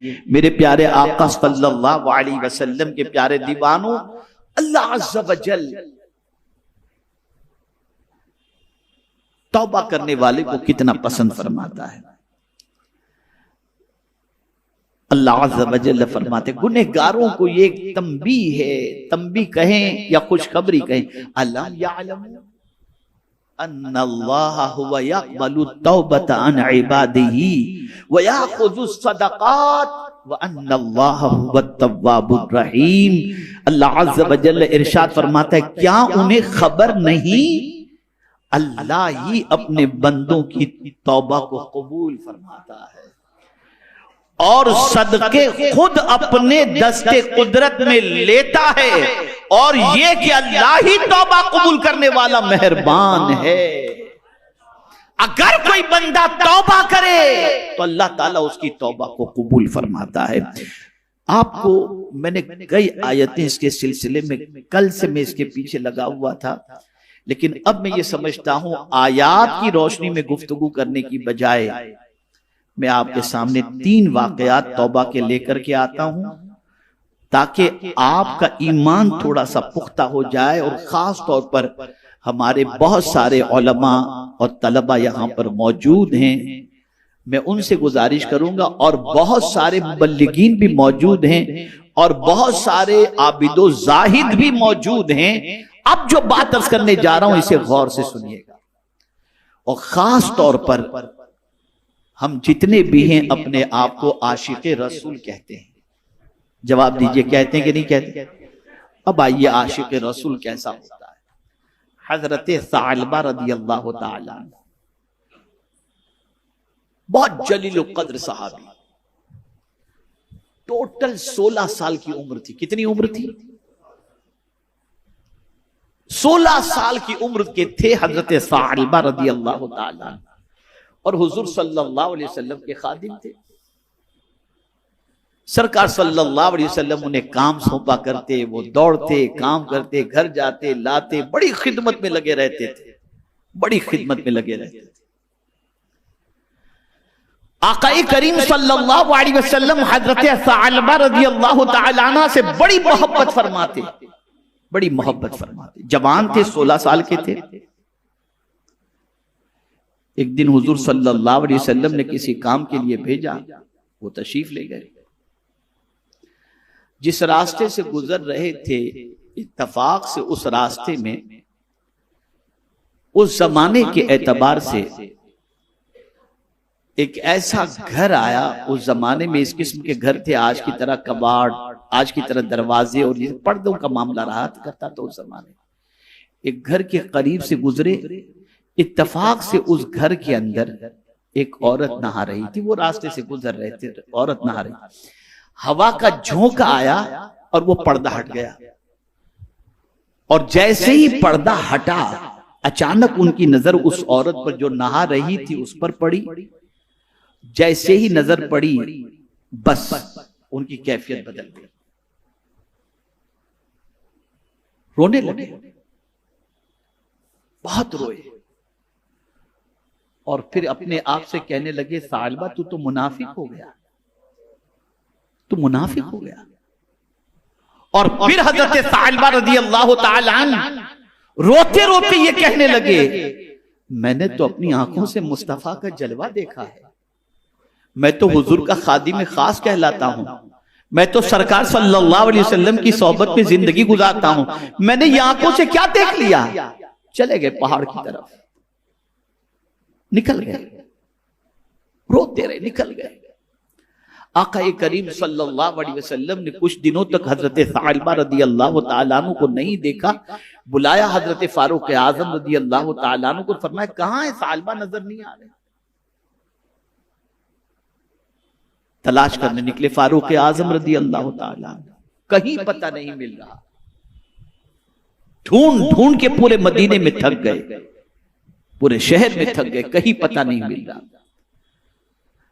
मेरे प्यारे आका सल्लल्लाहु अलैहि वसल्लम के प्यारे दीवानों, अल्लाह अज़्ज़ा व जल तौबा करने वाले को कितना पसंद फरमाता है। अल्लाह अज़्ज़ा व जल फरमाते गुनहगारों को ये तंबीह है, तंबीह कहें या खुशखबरी कहें, अलम यअलमू अन्नल्लाह हुवा यक़बलु तौबत अन इबादिही व याख़ुज़ु सदक़ात व अन्नल्लाह हुवा तव्वाबुर रहीम। अल्लाह अज़्ज़ा व जल इरशाद फरमाता है, क्या उन्हें खबर नहीं, अल्लाह ही अपने बंदों की तौबा को कबूल फरमाता है और सदके खुद अपने दस्ते कुदरत में लेता है, और ये कि अल्लाह ही तौबा कबूल करने वाला मेहरबान है। अगर कोई बंदा तौबा करे तो अल्लाह ताला उसकी तौबा को कबूल फरमाता है। आपको मैंने कई आयतें इसके सिलसिले में, कल से मैं इसके पीछे लगा हुआ था, लेकिन अब मैं ये समझता हूं आयात की रोशनी में गुफ्तगू करने की बजाय मैं आपके सामने 3 वाकयात तौबा के लेकर के आता हूं, ताकि आपका ईमान थोड़ा सा पुख्ता हो जाए। और खास तौर पर हमारे बहुत सारे उलमा और तलबा यहाँ पर मौजूद हैं, मैं उनसे गुजारिश करूंगा, और बहुत सारे मुबल्लिगीन भी मौजूद हैं और बहुत सारे आबिदो जाहिद भी मौजूद हैं। अब जो बात अर्ज करने जा रहा हूं इसे गौर से सुनिएगा। और खास तौर पर हम जितने भी हैं अपने आप को आशिक़े रसूल कहते हैं, जवाब दीजिए, कहते हैं कि नहीं कहते? अब आइए आशिक़े रसूल कैसा होता है। हजरत सालबा रदियल्लाहु ताला बहुत जलील कद्र सहाबी, टोटल 16 साल की उम्र थी। कितनी उम्र थी? 16 साल की उम्र के थे हजरत सालबा रदियल्लाहु ताला, और हुजूर सल्लल्लाहु अलैहि वसल्लम के खादिम थे। सरकार सल्लल्लाहु अलैहि वसल्लम उन्हें काम सौंपा करते, वो दौड़ते, काम करते, घर जाते, लाते, बड़ी खिदमत में लगे रहते थे, बड़ी खिदमत में लगे रहते थे। आक़ाए करीम सल्लल्लाहु अलैहि वसल्लम हजरत सालबा रज़ियल्लाहु ताला अन्हा से बड़ी मोहब्बत फरमाते, बड़ी मोहब्बत फरमाते। जवान थे, 16 साल के थे। एक दिन हुजूर सल्लल्लाहु अलैहि वसल्लम ने किसी काम के लिए भेजा, वो तशरीफ ले गए। जिस रास्ते से गुजर रहे थे, इत्तफाक से उस रास्ते में उस जमाने के एतबार से एक ऐसा घर आया। उस जमाने में इस किस्म के घर थे, आज की तरह कबाड़, आज की तरह दरवाजे और ये पर्दों का मामला रहा करता था उस जमाने। एक घर के करीब से गुजरे, इत्तफाक से उस घर के अंदर एक औरत नहा रही थी। वो रास्ते से गुजर रहे थे, औरत नहा रही। हवा का झोंका आया और वो पर्दा हट गया, और जैसे ही पर्दा हटा अचानक उनकी नजर उस औरत पर जो नहा रही थी उस पर पड़ी। जैसे ही नजर पड़ी बस उनकी कैफियत बदल गई, रोने लगे, बहुत रोए, और फिर अपने आप से कहने लगे, सालबा तू तो मुनाफिक हो गया, तू मुनाफिक हो गया। और फिर हजरत सालबा रज़ियल्लाहु ताला अन्हा रोते रोते ये कहने लगे, मैंने तो अपनी आंखों से मुस्तफा का जलवा देखा है, मैं तो हुजूर का खादिम खास कहलाता हूं, मैं तो सरकार सल्लल्लाहु अलैहि वसल्लम की सोहबत में जिंदगी गुजारता हूं, मैंने ये आंखों से क्या देख लिया। चले गए पहाड़ की तरफ, निकल गए, रोते रहे, निकल गए। आक़ाए करीम सल्लल्लाहु अलैहि वसल्लम ने कुछ दिनों तक हजरत सालबा रज़ियल्लाहु ताला अन्हु को नहीं देखा। बुलाया हजरत फारूक आज़म रज़ियल्लाहु ताला अन्हु को, फरमाया कहां है सालबा, नजर नहीं आ रहे। तलाश करने निकले फारूक आज़म रज़ियल्लाहु ताला अन्हु, कहीं पता नहीं मिल रहा। ढूंढ ढूंढ के पूरे मदीने में थक गए, पूरे शहर में थक गए, कहीं पता नहीं मिल रहा।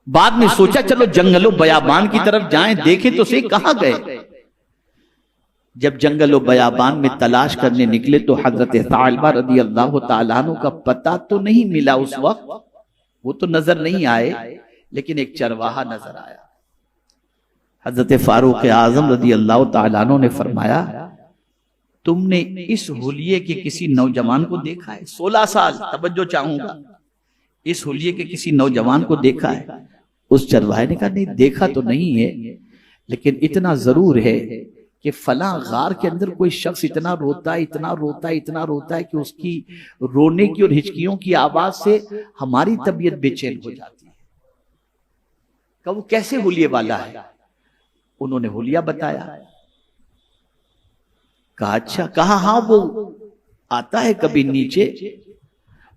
बाद में सोचा चलो जंगलो बयाबान की तरफ जाएं, देखें तो सही कहां गए। जब जंगलो बयाबान में तलाश करने निकले तो हजरत सालबा रज़ियल्लाहु ताला अन्हु का पता तो नहीं मिला उस वक्त, वो तो नजर नहीं आए, लेकिन एक चरवाहा नजर आया। हजरत फारूक आजम रज़ी अल्लाह तआला अन्हु ने फरमाया, तुमने इस हुलिये के किसी नौजवान को देखा है? 16 साल, तवज्जो चाहूंगा, इस हुलिये के किसी नौजवान को देखा है? उस चरवाहे ने कहा, नहीं देखा तो नहीं है, लेकिन इतना जरूर है कि फला गार के अंदर कोई शख्स इतना रोता है, इतना रोता है, इतना रोता है कि उसकी रोने की और हिचकियों की आवाज से हमारी तबीयत बेचैन हो जाती है। कहा वो कैसे हुलिये वाला है? उन्होंने हुलिया बताया। कहा अच्छा। कहा हाँ, वो आता है कभी नीचे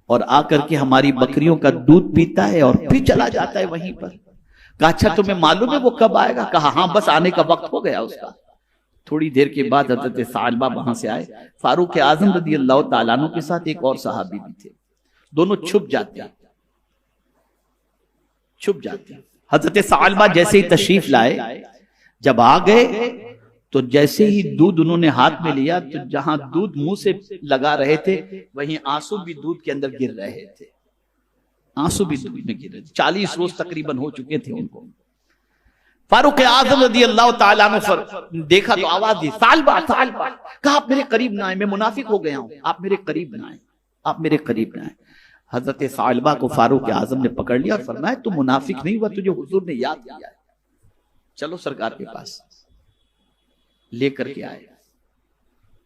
और आकर के हमारी बकरियों का दूध पीता है और फिर चला जाता है वहीं पर। कहा अच्छा, तुम्हें मालूम है वो कब आएगा? कहा हाँ, बस आने का वक्त हो गया उसका। थोड़ी देर के बाद हज़रत सालबा वहां से आए। फारूक आजम रज़ी अल्लाह तआला अन्हु के साथ एक और सहाबी भी थे। दोनों छुप जाते। हज़रत सालबा जैसे ही तशरीफ लाए, जब आ गए तो जैसे ही दूध उन्होंने हाथ में लिया तो जहां दूध मुंह से लगा रहे थे वहीं आंसू भी दूध के अंदर गिर रहे थे। आंसू भी दूध में गिर रहे थे। 40 रोज तकरीबन हो चुके थे उनको। फारूक आजम रज़ी अल्लाह तआला अन्हु देखा तो आवाज दी, सालबा सालबा। कहा आप मेरे करीब ना आए, मैं मुनाफिक हो गया हूं, आप मेरे करीब ना आए, आप मेरे करीब ना आए। हजरत सालबा को फारूक आजम ने पकड़ लिया और फरमाया, तू मुनाफिक नहीं हुआ, तुझे हुजूर ने याद किया है, चलो सरकार के पास। लेकर के आए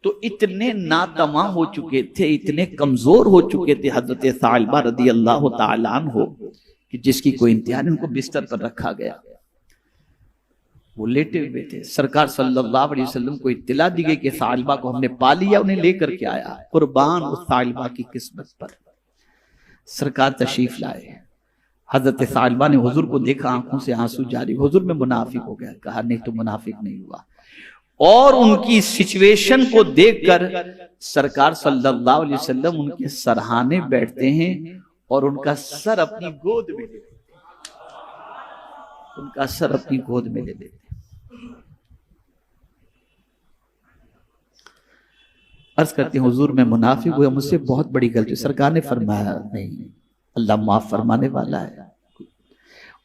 तो इतने नातमा हो चुके थे, इतने कमजोर हो चुके थे हजरत सालबा रज़ी अल्लाह तआला अन्हु कि जिसकी कोई इंतहा नहीं। उनको बिस्तर पर रखा गया, वो लेटे हुए थे। सरकार सल्लल्लाहु अलैहि वसल्लम को इत्तला दी गई कि सालबा को हमने पा लिया, उन्हें लेकर के आया। कुर्बान उस सालबा की किस्मत पर। सरकार तशरीफ लाए। हजरत सालबा ने हुजूर को देखा, आंखों से आंसू जारी। हुजूर में मुनाफिक हो गया। कहा नहीं, तो मुनाफिक नहीं हुआ। और उनकी सिचुएशन को देखकर सरकार सल्लल्लाहु अलैहि वसल्लम उनके सरहाने बैठते हैं और उनका सर अपनी गोद में ले लेते हैं। उनका सर अपनी गोद में ले लेते हैं। अर्ज करते हैं, हुजूर में मुनाफिक हुआ, मुझसे बहुत बड़ी गलती। सरकार ने फरमाया नहीं, अल्लाह माफ फरमाने वाला है।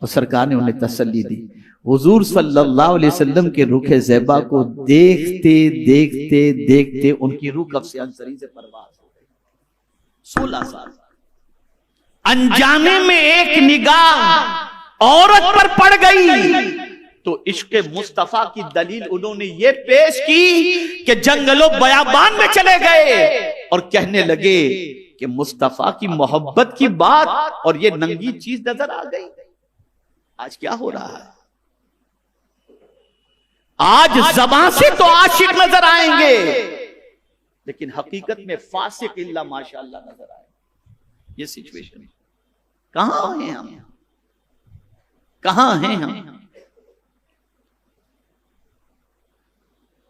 और सरकार ने उन्हें तसल्ली दी। हुजूर सल्लल्लाहु अलैहि वसल्लम के रुखे ज़ैबा को देखते देखते देखते उनकी रूह कब से अंसरी से परवाज हो गई। 16 साल। अनजाने में एक निगाह औरत पर पड़ गई तो इश्क़ मुस्तफा की दलील उन्होंने ये पेश की कि जंगलों बयाबान में चले गए और कहने लगे कि मुस्तफा की मोहब्बत की बात और ये नंगी चीज नजर आ गई। आज क्या हो रहा है? आज ज़बान से तो आशिक नजर आएंगे, लेकिन हकीकत में फासिक इल्ला माशाअल्लाह नजर आए। ये सिचुएशन है। कहां हैं हम? कहां हैं हम?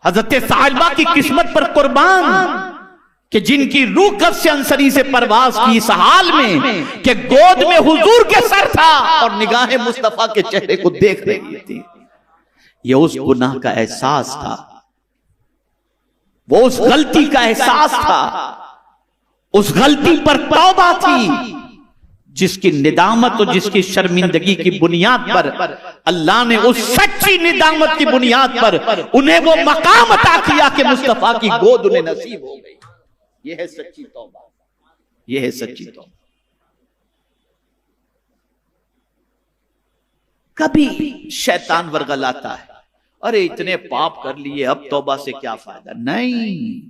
हजरत सालबा की किस्मत पर कुर्बान कि जिनकी रूह कब से अंसरी से परवाज की इस हाल में कि गोद में हुजूर के सर था और निगाहें मुस्तफा के चेहरे को देख रही थी। ये उस गुनाह का एहसास था, वो उस गलती का एहसास था, उस गलती पर तौबा थी जिसकी निदामत और जिसकी शर्मिंदगी की बुनियाद पर अल्लाह ने उस सच्ची निदामत की बुनियाद पर उन्हें वो मकाम अता किया कि मुस्तफा की गोद उन्हें नसीब हो गई। ये है सच्ची तौबा, ये है सच्ची तौबा। कभी शैतान वर्गलाता है, अरे इतने पाप कर लिए अब तौबा से क्या फायदा। नहीं,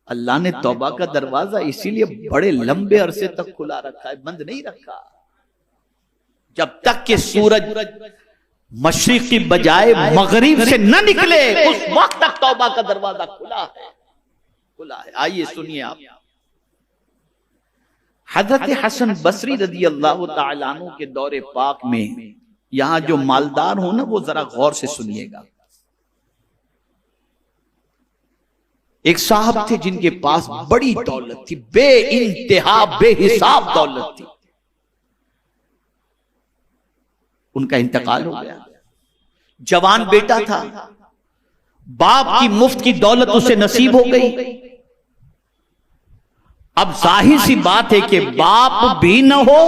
अल्लाह ने तौबा का दरवाजा इसीलिए बड़े लंबे अरसे तक खुला रखा है, बंद नहीं रखा। जब तक कि सूरज मशरिक की बजाय मगरिब से न निकले उस वक्त तक तौबा का दरवाजा खुला है, खुला है। आइए सुनिए आप। हजरत हसन बसरी रज़ी अल्लाह तआला अन्हु के दौरे पाक में, यहां जो मालदार हो ना वो जरा गौर से सुनिएगा। एक साहब थे जिनके पास बड़ी दौलत थी, बेइंतहा बेहिसाब दौलत थी। उनका इंतकाल हो गया। जवान बेटा था, बाप की मुफ्त की दौलत उसे नसीब हो गई। अब जाहिर सी बात है कि बाप भी न हो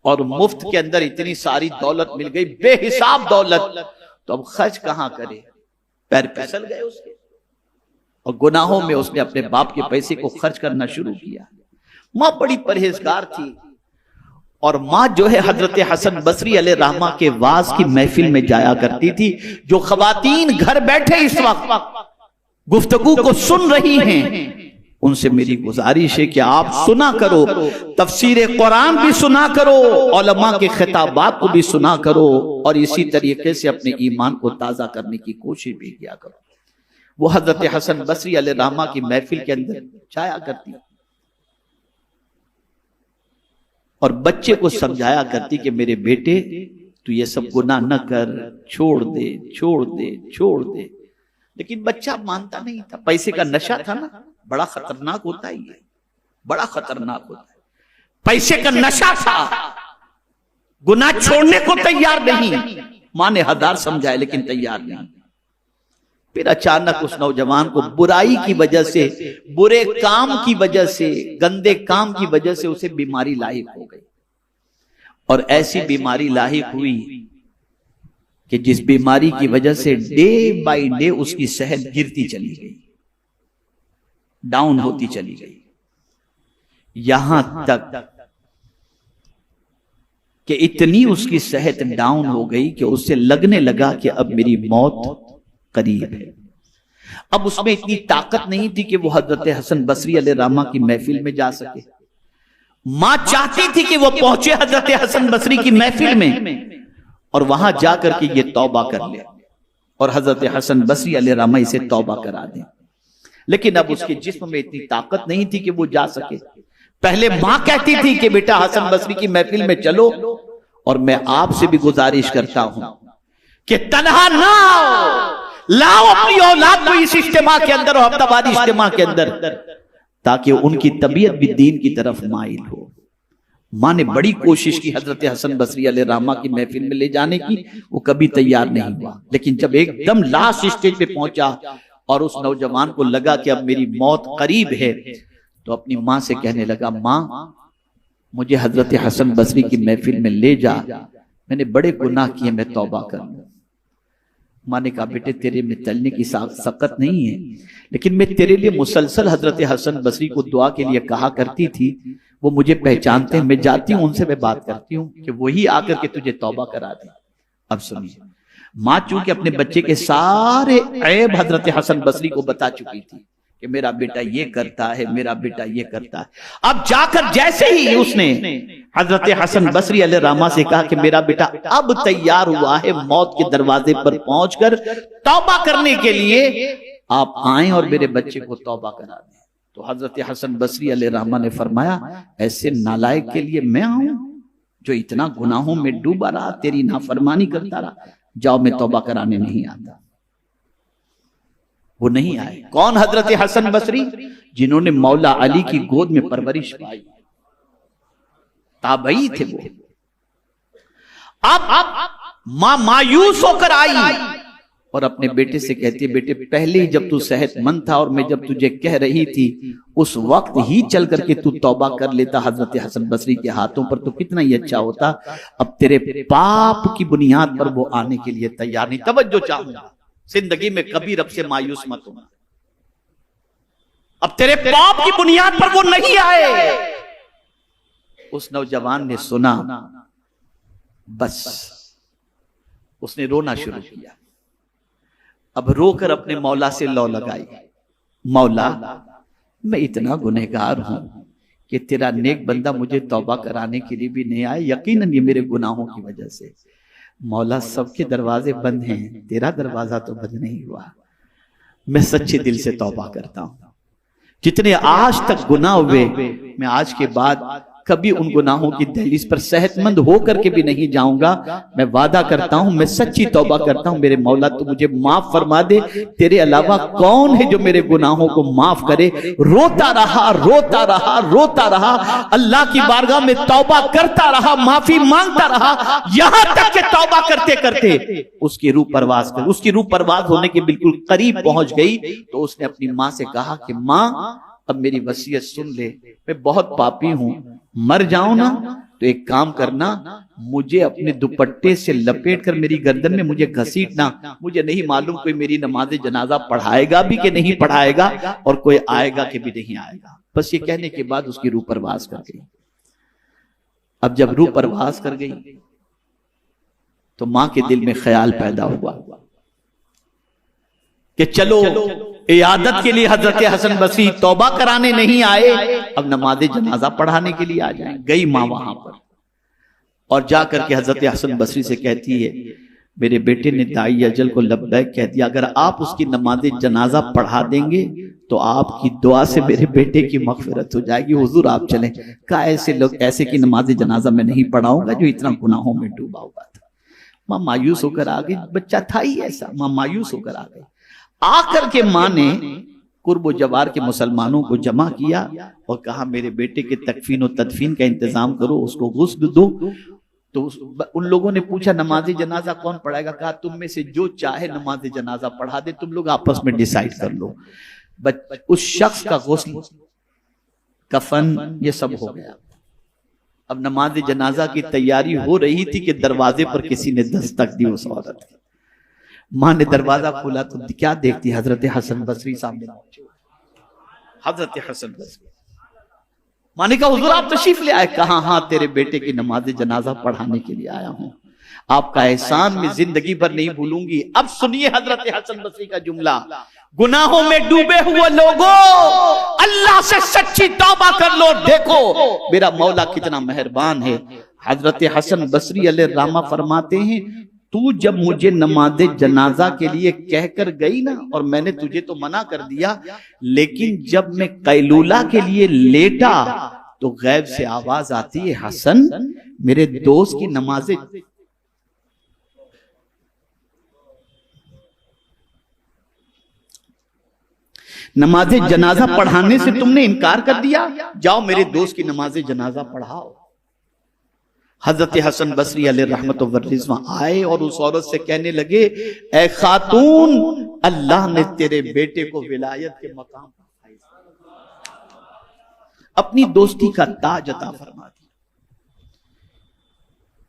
और मुफ्त के अंदर इतनी सारी दौलत मिल गई, बेहिसाब दौलत, तो अब खर्च कहां करे? पैर फिसल गए उसके, और गुनाहों में उसने अपने बाप के पैसे को खर्च करना शुरू किया। मां बड़ी परहेजगार थी, और मां जो है हजरत हसन बसरी अलैहि रहमा के वाज की महफिल में जाया करती थी। जो खवातीन घर बैठे इस वक्त गुफ्तगू को सुन रही हैं, उनसे मेरी गुजारिश है कि आप सुना करो, तफसीर कुरान भी सुना करो, उलमा के खिताबात को भी सुना करो, और इसी तरीके से अपने ईमान को ताजा करने की कोशिश भी किया करो। वो हजरत हसन बसरी अलैहि रहमा की महफिल के अंदर जाया करती और बच्चे को समझाया करती कि मेरे बेटे तू ये सब गुनाह न कर, छोड़ दे छोड़ दे छोड़ दे। लेकिन बच्चा मानता नहीं था, पैसे का नशा था ना, बड़ा खतरनाक होता है ये, बड़ा खतरनाक होता है। पैसे का नशा था, गुनाह छोड़ने को तैयार नहीं। मां ने हजार समझाया लेकिन तैयार नहीं। फिर अचानक उस नौजवान को बुराई की वजह से, बुरे काम की वजह से, गंदे काम की वजह से उसे बीमारी लाहिक हो गई, और ऐसी बीमारी लाहिक हुई कि जिस बीमारी की वजह से डे बाय डे उसकी सेहत गिरती चली गई, डाउन होती चली गई, यहां तक कि इतनी उसकी सेहत डाउन हो गई कि उससे लगने लगा कि अब मेरी मौत करीब है। अब उसमें इतनी ताकत नहीं थी कि वो हजरत हसन बसरी अलैहि रहमा की महफिल में जा सके। मां चाहती थी कि वो पहुंचे हजरत हसन बसरी की महफिल में और वहां जाकर के ये तौबा कर ले, और हजरत हसन बसरी अलैहि रहमा इसे तौबा करा दे। लेकिन अब उसके जिस्म में इतनी ताकत नहीं थी कि वो जा सके। पहले मां कहती थी कि बेटा हसन बसरी की महफिल में चलो, और मैं आपसे भी गुजारिश करता हूं कि तन्हा ना लाओ अपनी औलाद को इस इज्तिमा के अंदर और हफ्तावारी इज्तिमा के अंदर, ताकि उनकी तबीयत भी दीन की तरफ माइल हो। मां ने बड़ी कोशिश की हजरत हसन बसरी अलैहि रहमा की महफिल में ले जाने की, वो कभी तैयार नहीं हुआ। लेकिन जब एकदम लास्ट स्टेज पे पहुंचा और उस नौजवान को लगा कि अब मेरी मौत करीब है, तो अपनी मां से कहने लगा, मां मुझे हजरत हसन बसरी की महफिल में ले जा, मैंने बड़े गुनाह किए, मैं तौबा करूं। मां ने कहा, बेटे तेरे में चलने की सकत नहीं है, लेकिन मैं तेरे लिए मुसलसल हजरत हसन बसरी को दुआ के लिए कहा करती थी, वो मुझे पहचानते हैं, मैं जाती हूं उनसे, मैं बात करती हूँ कि वही आकर के तुझे तौबा करा दे। अब सुनिए, मां चूंकि अपने बच्चे के सारे ऐब हजरत हसन बसरी को बता चुकी थी कि मेरा बेटा ये करता है, मेरा बेटा ये करता है। अब जाकर जैसे ही उसने हजरत हसन बसरी अलैहि रहमा से कहा कि मेरा बेटा अब तैयार हुआ है मौत के दरवाजे पर पहुंचकर तौबा करने के लिए, आप आए और मेरे बच्चे को तौबा करा दें, तो हजरत हसन बसरी अलैहि रहमा ने फरमाया, ऐसे नालायक के लिए मैं आऊं जो इतना गुनाहों में डूबा रहा, तेरी नाफरमानी करता रहा, जाओ मैं तौबा कराने नहीं आता। वो नहीं आए। कौन? हजरत हसन बसरी, जिन्होंने मौला अली की गोद में परवरिश पाई, ताबई थे वो। अब मां मायूस होकर आई और अपने बेटे से कहती है, बेटे पहले ही जब तू सेहतमंद था और मैं जब तुझे कह रही थी उस वक्त ही चल करके तू तौबा कर लेता हजरत हसन बसरी के हाथों पर, तो कितना ही अच्छा होता। अब तेरे पाप की बुनियाद पर वो आने के लिए तैयार नहीं। तवज्जो चाहूंगा, जिंदगी में कभी रब से मायूस मत होना। अब तेरे पाप की बुनियाद पर वो नहीं आए। उस नौजवान ने सुना, बस उसने रोना शुरू किया। अब रोकर अपने मौला से लौ लगाई, मौला मैं इतना गुनहगार हूं कि तेरा नेक बंदा मुझे तौबा कराने के लिए भी नहीं आया, यकीनन ये मेरे गुनाहों की वजह से। मौला सबके दरवाजे बंद हैं, तेरा दरवाजा तो बंद नहीं हुआ। मैं सच्चे दिल से तौबा करता हूं। जितने आज तक गुनाह हुए, मैं आज के बाद कभी उन गुनाहों की दहलीज पर सेहतमंद होकर के भी नहीं जाऊंगा। मैं वादा करता हूं, मैं सच्ची तौबा करता हूं। मेरे मौला तू मुझे माफ फरमा दे, तेरे अलावा कौन है जो मेरे गुनाहों को माफ करे। रोता रहा रोता रहा रोता रहा, अल्लाह की बारगाह में तौबा करता रहा, माफी मांगता रहा, यहां तक कि तौबा करते करते उसकी रूह परवाज कर, उसकी रूह परवाज होने के बिल्कुल करीब पहुंच गई। तो उसने अपनी मां से कहा कि मां अब मेरी वसीयत सुन ले, मैं बहुत पापी हूं, मर जाऊं ना तो एक काम करना, मुझे अपने दुपट्टे से लपेट कर मेरी गर्दन में मुझे घसीटना। मुझे नहीं मालूम कोई मेरी नमाज जनाजा पढ़ाएगा भी कि नहीं पढ़ाएगा, और कोई आएगा कि भी नहीं आएगा। बस ये कहने के बाद उसकी रूह परवास कर गई। अब जब रूह परवास कर गई तो मां के दिल में ख्याल पैदा हुआ कि चलो इयादत के लिए हजरत हसन बसरी तौबा कराने नहीं आए, अब नमाज जनाजा पढ़ाने के लिए आ जाएं। गई मां वहां पर और जाकर के हजरत हसन बसरी से कहती है, मेरे बेटे ने दाई अजल को लब्बैक कह दिया, अगर आप उसकी नमाज जनाजा पढ़ा देंगे तो आपकी दुआ से मेरे बेटे की मगफिरत हो जाएगी। हुजूर आप चलें। कहा ऐसे लोग, ऐसे की नमाज जनाजा मैं नहीं पढ़ाऊंगा जो इतना गुनाहों में डूबा हुआ था। मां मायूस होकर आ गई, बच्चा था ही ऐसा। मां मायूस होकर आ गई। आकर के मां ने कुर्ब जवार के मुसलमानों को जमा किया और कहा, मेरे बेटे के तकफीन और तदफीन का इंतजाम करो, उसको गुस्ल दो। तो उन लोगों ने पूछा, नमाज जनाजा कौन पढ़ाएगा? कहा, तुम में से जो चाहे नमाज जनाजा पढ़ा दे, तुम लोग आपस में डिसाइड कर लो। उस शख्स का गुस्ल, कफन, ये सब हो गया। अब नमाज जनाजा की तैयारी हो रही थी कि दरवाजे पर किसी ने दस्तक दी उस औरत की। मां ने दरवाजा खोला तो क्या देखती, हजरत हसन बसरी सामने पहुंचे। हजरत हसन बसरी। मां ने कहा, हुजूर आप तशरीफ ले आए? कहा, हाँ, तेरे बेटे की नमाज जनाजा पढ़ाने के लिए आया हूं। आपका एहसान मैं जिंदगी भर नहीं भूलूंगी। अब सुनिए हजरत हसन बसरी का जुमला, गुनाहों में डूबे हुए लोगों, अल्लाह से सच्ची तौबा कर लो, देखो मेरा मौला कितना मेहरबान है। हजरत हसन बसरी अलैहिर्रहमा फरमाते हैं, तू जब मुझे नमाज जनाजा के लिए कहकर गई ना, और मैंने तुझे तो मना कर दिया, लेकिन जब मैं कैलूला के लिए लेटा तो गैब से आवाज आती है, हसन मेरे दोस्त की नमाज जनाजा पढ़ाने से तुमने इनकार कर दिया, जाओ मेरे दोस्त की नमाज जनाजा पढ़ाओ। हजरत हसन बसरी अलैहिर्रहमत व रिज़वा आए और उस औरत से कहने लगे, ए खातून, अल्लाह ने तेरे बेटे को विलायत के मकाम पर अपनी दोस्ती का ताज अता फरमा दिया।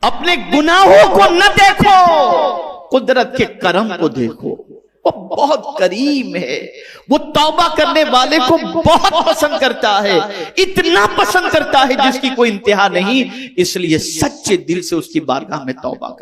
अपने गुनाहों को न देखो, कुदरत के करम को देखो। वो बहुत करीम है, वो तौबा करने वाले को बहुत पसंद करता है, इतना पसंद करता है जिसकी कोई इंतहा नहीं। इसलिए सच्चे दिल से उसकी बारगाह में तौबा कर।